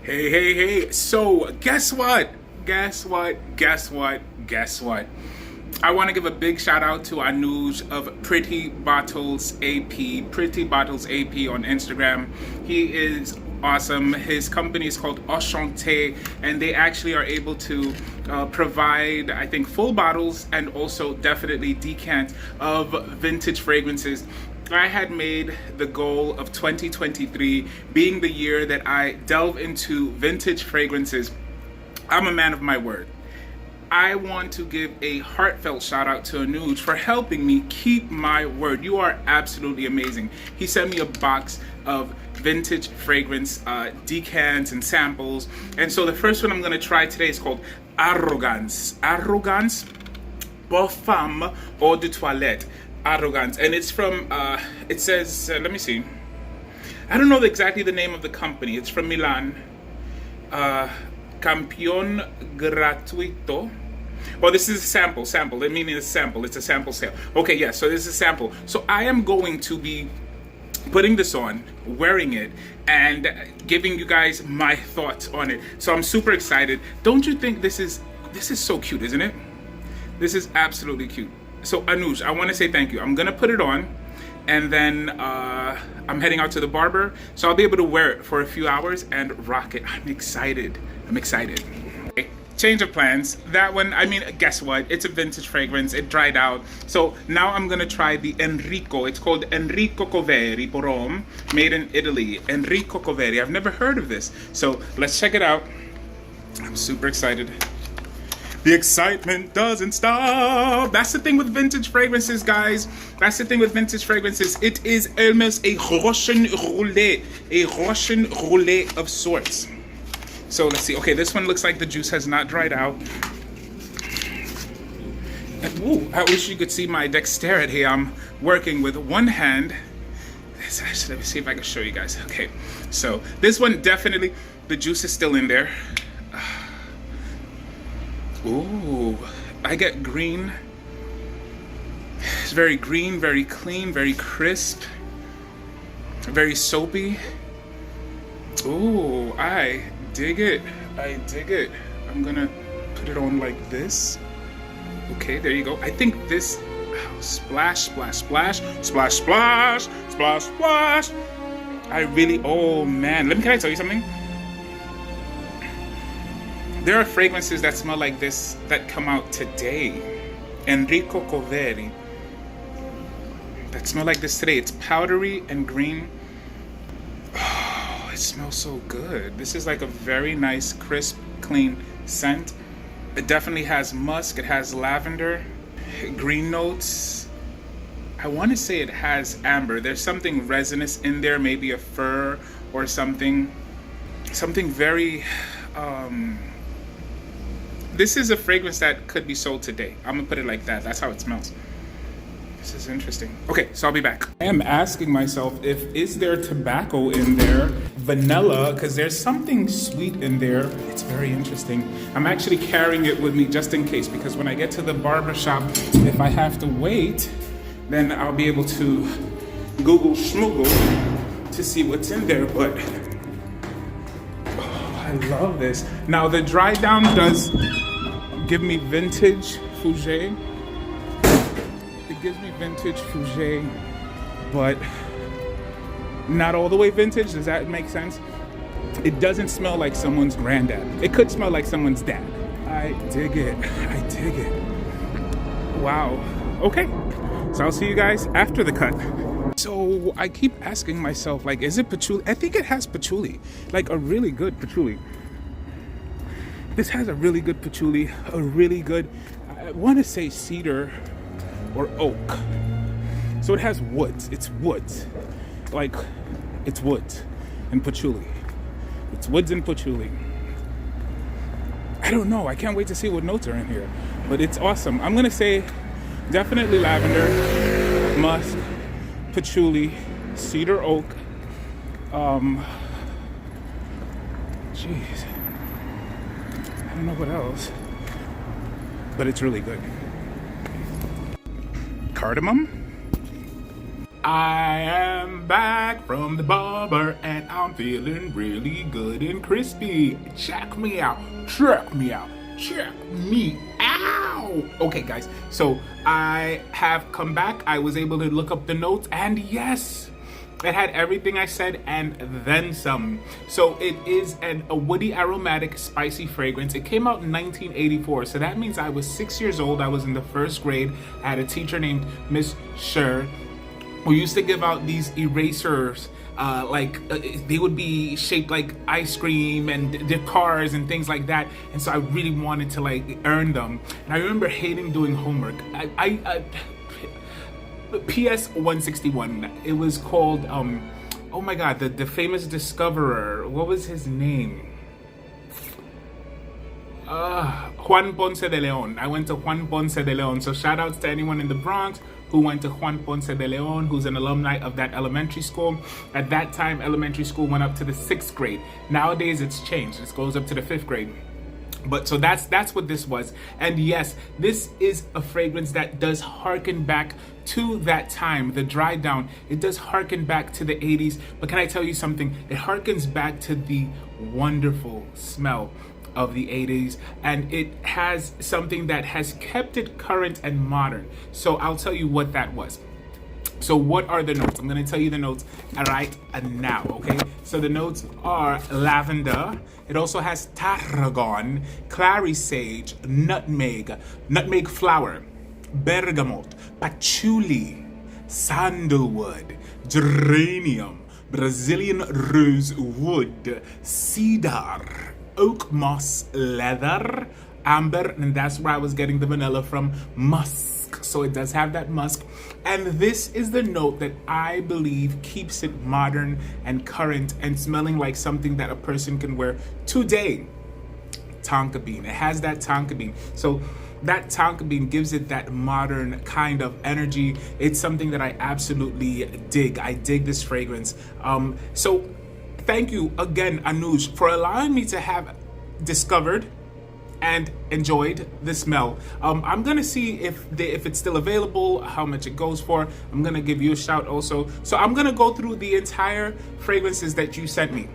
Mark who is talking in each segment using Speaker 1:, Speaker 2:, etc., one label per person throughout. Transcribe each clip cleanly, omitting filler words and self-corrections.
Speaker 1: Hey, hey, hey. So, guess what? Guess what? Guess what? Guess what? I want to give a big shout out to Anuj of Pretty Bottles AP, Pretty Bottles AP on Instagram. He is awesome. His company is called Enchanté, and they actually are able to provide, I think, full bottles and also definitely decant of vintage fragrances. I had made the goal of 2023 being the year that I delve into vintage fragrances. I'm a man of my word. I want to give a heartfelt shout out to Anuj for helping me keep my word. You are absolutely amazing. He sent me a box of vintage fragrance decants and samples. And so the first one I'm going to try today is called Arrogance. Arrogance, Femme eau de toilette. Arrogance, and it's from it says let me see, I don't know exactly the name of the company. It's from Milan. Campione gratuito. Well, this is a sample I mean, it's a sample, it's a sample sale. Okay, yeah, so this is a sample. So I am going to be putting this on, wearing it, and giving you guys my thoughts on it. So I'm super excited. Don't you think this is so cute, isn't it? This is absolutely cute. So Anuj, I want to say thank you. I'm gonna put it on, and then I'm heading out to the barber, so I'll be able to wear it for a few hours and rock it. I'm excited. I'm excited. Okay. Change of plans. That one, I mean, guess what? It's a vintage fragrance. It dried out. So now I'm gonna try the Enrico. It's called Enrico Coveri for Homme, made in Italy. Enrico Coveri. I've never heard of this. So let's check it out. I'm super excited. The excitement doesn't stop. That's the thing with vintage fragrances, guys. That's the thing with vintage fragrances. It is almost a Russian roulette of sorts. So let's see. Okay, this one looks like the juice has not dried out. And, ooh, I wish you could see my dexterity. I'm working with one hand. Let me see if I can show you guys. Okay, so this one definitely, the juice is still in there. Ooh, I get green. It's very green, very clean, very crisp, very soapy. Ooh, I dig it. I dig it. I'm gonna put it on like this. Okay, there you go. I think this, splash, splash, splash, splash, splash, splash, splash. I really, oh man, can I tell you something? There are fragrances that smell like this that come out today. Enrico Coveri. That smell like this today. It's powdery and green. Oh, it smells so good. This is like a very nice, crisp, clean scent. It definitely has musk. It has lavender, green notes. I want to say it has amber. There's something resinous in there, maybe a fir or something. Something very... This is a fragrance that could be sold today. I'm gonna put it like that. That's how it smells. This is interesting. Okay, so I'll be back. I am asking myself is there tobacco in there? Vanilla, because there's something sweet in there. It's very interesting. I'm actually carrying it with me just in case, because when I get to the barber shop, if I have to wait, then I'll be able to Google schmoogle to see what's in there, but I love this. Now the dry down does give me vintage Fougère. It gives me vintage Fougère, but not all the way vintage. Does that make sense? It doesn't smell like someone's granddad. It could smell like someone's dad. I dig it. I dig it. Wow. Okay. So I'll see you guys after the cut. So I keep asking myself, like, is it patchouli? I think it has patchouli, like a really good patchouli. This has a really good patchouli, a really good, I want to say cedar or oak. So it has woods. It's woods. Like, it's woods and patchouli. It's woods and patchouli. I don't know. I can't wait to see what notes are in here. But it's awesome. I'm going to say definitely lavender, musk, patchouli, cedar oak. Jeez. I don't know what else. But it's really good. Cardamom? I am back from the barber and I'm feeling really good and crispy. Check me out, check me out, check me out. Okay guys, so I have come back. I was able to look up the notes and yes, it had everything I said and then some. So it is a woody, aromatic, spicy fragrance. It came out in 1984, so that means I was 6 years old. I was in the first grade. I had a teacher named Miss Sher who used to give out these erasers. They would be shaped like ice cream and their cars and things like that. And so I really wanted to like earn them. And I remember hating doing homework. PS 161. It was called oh my god, the famous discoverer. What was his name? Juan Ponce de Leon. I went to Juan Ponce de Leon. So shout outs to anyone in the Bronx who went to Juan Ponce de Leon, who's an alumni of that elementary school. At that time, elementary school went up to the 6th grade. Nowadays, it's changed. It goes up to the 5th grade. But so that's what this was. And yes, this is a fragrance that does harken back to that time, the dry down. It does harken back to the 80s. But can I tell you something? It harkens back to the wonderful smell of the 80s, and it has something that has kept it current and modern. So I'll tell you what that was. So what are the notes? I'm going to tell you the notes right now, okay? So the notes are lavender. It also has tarragon, clary sage, nutmeg flower, bergamot, patchouli, sandalwood, geranium, Brazilian rosewood, cedar, oak moss leather, amber, and that's where I was getting the vanilla from, musk. So it does have that musk. And this is the note that I believe keeps it modern and current and smelling like something that a person can wear today. Tonka bean. It has that tonka bean. So that tonka bean gives it that modern kind of energy. It's something that I absolutely dig. I dig this fragrance. So thank you again, Anuj, for allowing me to have discovered and enjoyed the smell. I'm gonna see if it's still available, how much it goes for. I'm gonna give you a shout also. So I'm gonna go through the entire fragrances that you sent me.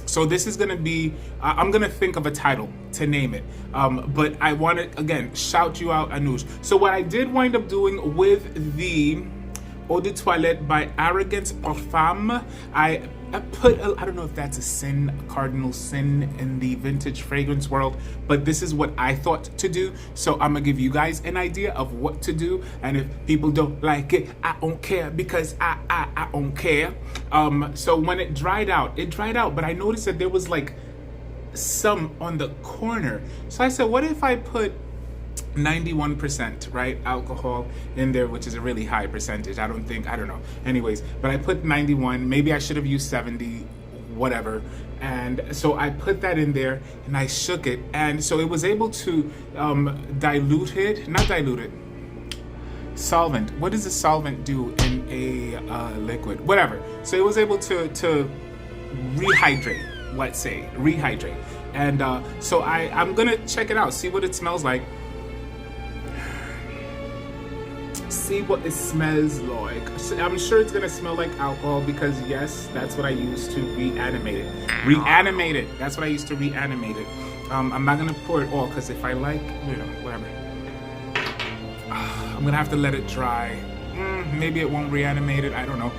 Speaker 1: So this is gonna be, I'm gonna think of a title to name it. But I wanna, again, shout you out, Anuj. So what I did wind up doing with the Eau de Toilette by Arrogance par Femme, I put, I don't know if that's a sin, a cardinal sin in the vintage fragrance world, but this is what I thought to do. So I'm gonna give you guys an idea of what to do. And if people don't like it, I don't care, because I don't care. So when it dried out, but I noticed that there was like some on the corner. So I said, what if I put 91%, right, alcohol in there, which is a really high percentage. I don't know. Anyways, but I put 91. Maybe I should have used 70, whatever. And so I put that in there and I shook it. And so it was able to solvent. What does a solvent do in a liquid? Whatever. So it was able to rehydrate, let's say, rehydrate. And so I'm gonna check it out, see what it smells like. See what it smells like. I'm sure it's gonna smell like alcohol because yes, that's what I used to reanimate it. That's what I used to reanimate it. I'm not gonna pour it all because if I like, whatever. I'm gonna have to let it dry. Maybe it won't reanimate it. I don't know.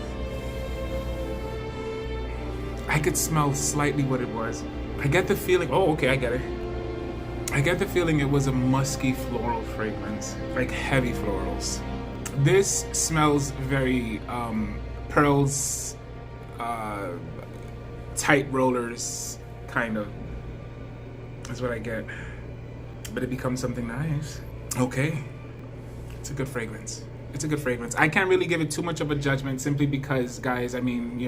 Speaker 1: I could smell slightly what it was. I get the feeling. Oh, okay, I get it. I get the feeling it was a musky floral fragrance, like heavy florals. This smells very pearls, tight rollers, kind of. That's what I get. But it becomes something nice. Okay. It's a good fragrance. It's a good fragrance. I can't really give it too much of a judgment simply because, guys, I mean,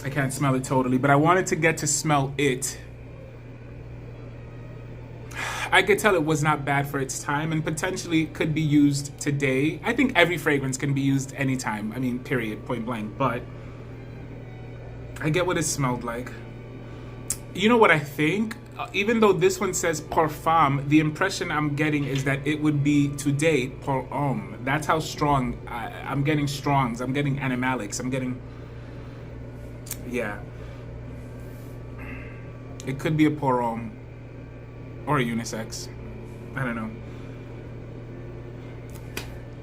Speaker 1: I can't smell it totally, but I wanted to get to smell it. I could tell it was not bad for its time and potentially could be used today. I think every fragrance can be used anytime. I mean, period, point blank. But I get what it smelled like. You know what I think? Even though this one says pour femme, the impression I'm getting is that it would be today pour homme. That's how strong I'm getting strongs. I'm getting animalics. I'm getting, yeah. It could be a pour homme or a unisex. I don't know.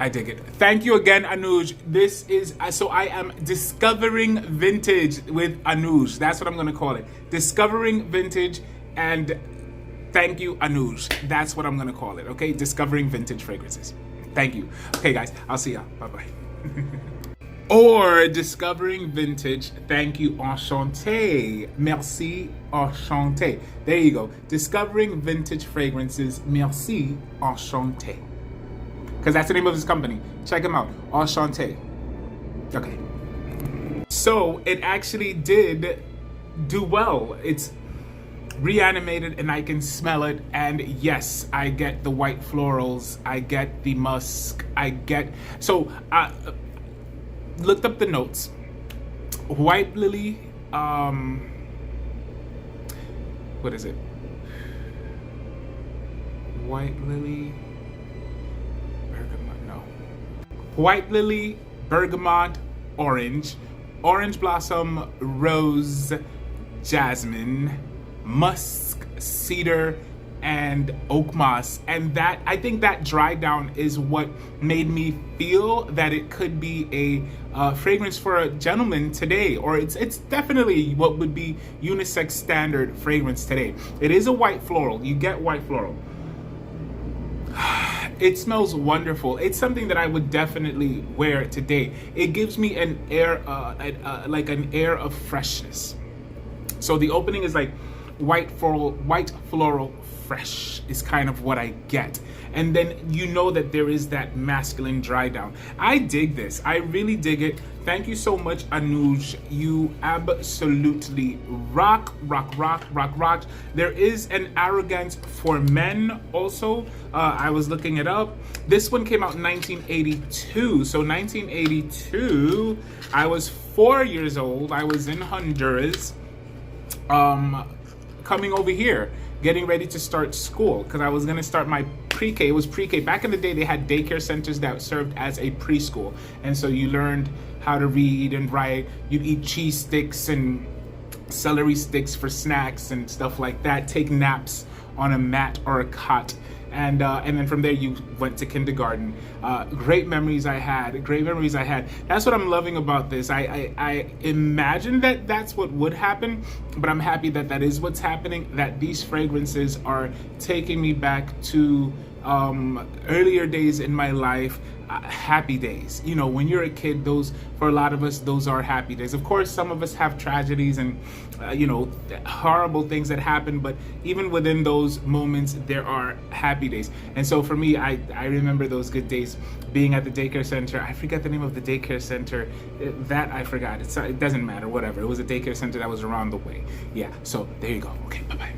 Speaker 1: I dig it. Thank you again, Anuj. This is, so I am discovering vintage with Anuj. That's what I'm going to call it. Discovering vintage, and thank you, Anuj. That's what I'm going to call it, okay? Discovering vintage fragrances. Thank you. Okay, guys, I'll see ya. Bye-bye. Or discovering vintage, thank you, enchanté. Merci, enchanté. There you go. Discovering vintage fragrances, merci, enchanté. Because that's the name of his company. Check him out. Enchanté. Okay. So it actually did do well. It's reanimated and I can smell it. And yes, I get the white florals. I get the musk. I get... So I looked up the notes. White lily. What is it? White lily... White lily, bergamot, orange, orange blossom, rose, jasmine, musk, cedar, and oak moss. And that, I think that dry down is what made me feel that it could be a fragrance for a gentleman today, or it's definitely what would be unisex standard fragrance today. It is a white floral. You get white floral. It smells wonderful. It's something that I would definitely wear today. It gives me an air, like an air of freshness. So the opening is like white floral fresh is kind of what I get. And then you know that there is that masculine dry down. I dig this. I really dig it. Thank you so much, Anuj. You absolutely rock. There is an Arrogance for men also. I was looking it up. This one came out in 1982. So 1982, I was 4 years old. I was in Honduras, coming over here, getting ready to start school because I was going to start my pre-K. It was pre-K. Back in the day, they had daycare centers that served as a preschool. And so you learned how to read and write. You'd eat cheese sticks and celery sticks for snacks and stuff like that. Take naps on a mat or a cot. And then from there you went to kindergarten. Great memories I had. That's what I'm loving about this. I imagine that that's what would happen, but I'm happy that that is what's happening, that these fragrances are taking me back to earlier days in my life. Happy days. You know, when you're a kid, those, for a lot of us, those are happy days. Of course, some of us have tragedies and, you know, horrible things that happen, but even within those moments, there are happy days. And so for me, I remember those good days being at the daycare center. I forget the name of the daycare center. That I forgot. It doesn't matter, whatever. It was a daycare center that was around the way. Yeah, so there you go. Okay, bye-bye.